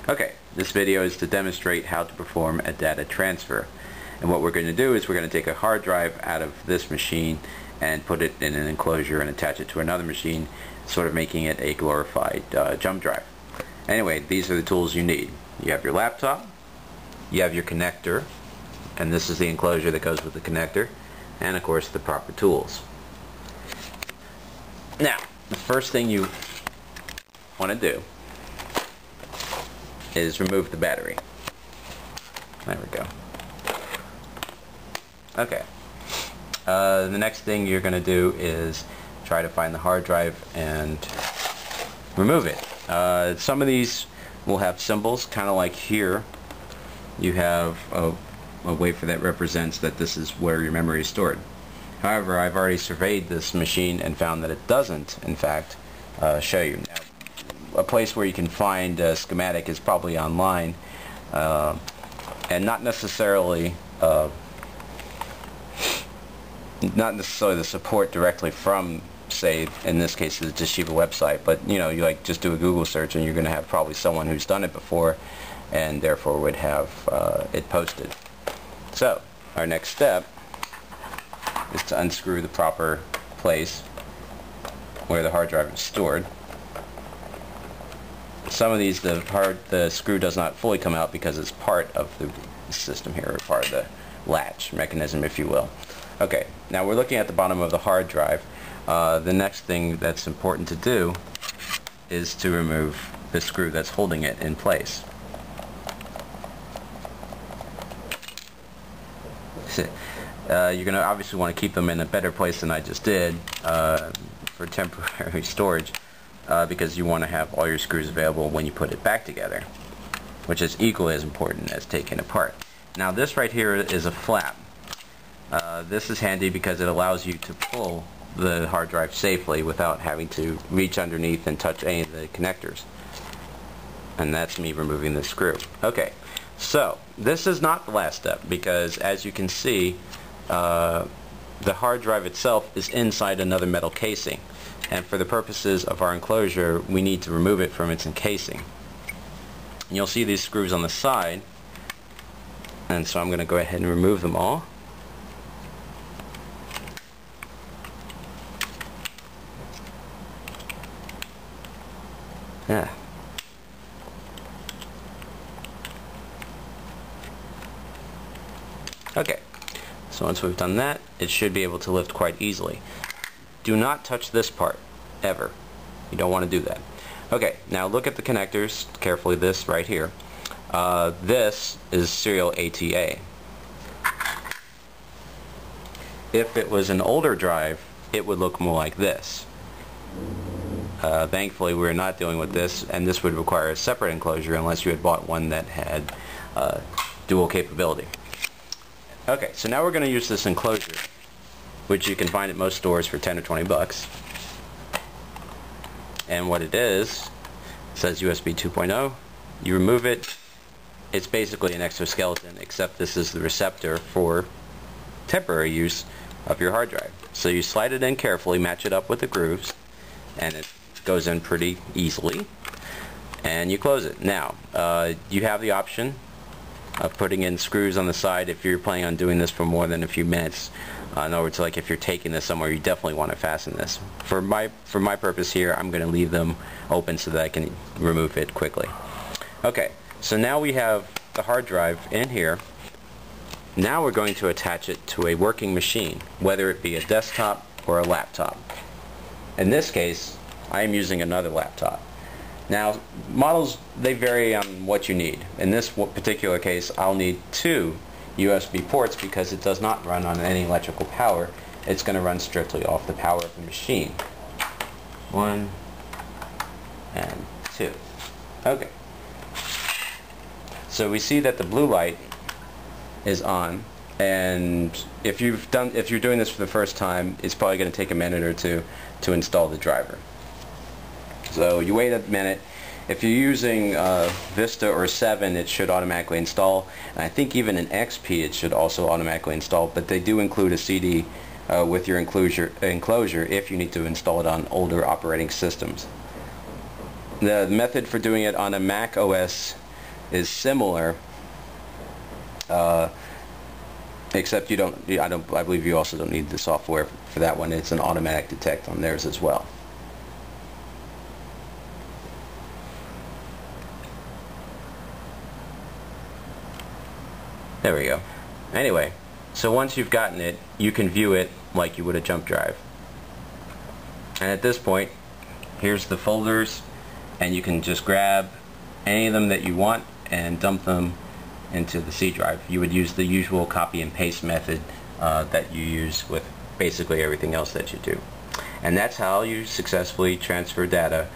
Okay, this video is to demonstrate how to perform a data transfer. And what we're going to do is we're going to take a hard drive out of this machine and put it in an enclosure and attach it to another machine, sort of making it a glorified jump drive. Anyway, these are the tools you need. You have your laptop, you have your connector, and this is the enclosure that goes with the connector, and of course the proper tools. Now, the first thing you want to do is remove the battery. There we go. Okay. The next thing you're going to do is try to find the hard drive and remove it. Some of these will have symbols, kind of like here. You have a wafer that represents that this is where your memory is stored. However, I've already surveyed this machine and found that it doesn't, in fact, show you. Now, a place where you can find a schematic is probably online, and not necessarily the support directly from, say, in this case, the Toshiba website, but you know, you like just do a Google search and you're going to have probably someone who's done it before and therefore would have it posted. So our next step is to unscrew the proper place where the hard drive is stored. Some of these, the screw does not fully come out because it's part of the system here, or part of the latch mechanism, if you will. Okay, now we're looking at the bottom of the hard drive. The next thing that's important to do is to remove the screw that's holding it in place. You're going to obviously want to keep them in a better place than I just did for temporary storage, because you want to have all your screws available when you put it back together, which is equally as important as taking it apart. Now this right here is a flap. This is handy because it allows you to pull the hard drive safely without having to reach underneath and touch any of the connectors. And that's me removing the screw. Okay, so this is not the last step, because as you can see, the hard drive itself is inside another metal casing, and for the purposes of our enclosure we need to remove it from its encasing. And you'll see these screws on the side, and so I'm going to go ahead and remove them all. Yeah. Okay, so once we've done that, it should be able to lift quite easily. Do not touch this part, ever. You don't want to do that. Okay, now look at the connectors carefully. This right here. This is serial ATA. If it was an older drive, it would look more like this. Thankfully, we're not dealing with this, and this would require a separate enclosure unless you had bought one that had dual capability. Okay, so now we're going to use this enclosure, which you can find at most stores for 10 or 20 bucks. And what it is, it says USB 2.0. You remove it. It's basically an exoskeleton, except this is the receptor for temporary use of your hard drive. So you slide it in carefully, match it up with the grooves, and it goes in pretty easily, and you close it. Now, you have the option of putting in screws on the side if you're planning on doing this for more than a few minutes. In other words, like if you're taking this somewhere, you definitely want to fasten this. For my purpose here, I'm going to leave them open so that I can remove it quickly. Okay, so now we have the hard drive in here. Now we're going to attach it to a working machine, whether it be a desktop or a laptop. In this case, I am using another laptop. Now, models, they vary on what you need. In this particular case, I'll need 2 USB ports because it does not run on any electrical power. It's going to run strictly off the power of the machine. 1 and 2. Okay. So we see that the blue light is on, and if you're doing this for the first time, it's probably going to take a minute or two to install the driver. So you wait a minute. If you're using Vista or 7, it should automatically install, and I think even in XP it should also automatically install, but they do include a CD with your enclosure if you need to install it on older operating systems. The method for doing it on a Mac OS is similar, except I believe you also don't need the software for that one. It's an automatic detect on theirs as well. There we go. Anyway, so once you've gotten it, you can view it like you would a jump drive. And at this point, here's the folders, and you can just grab any of them that you want and dump them into the C drive. You would use the usual copy and paste method that you use with basically everything else that you do. And that's how you successfully transfer data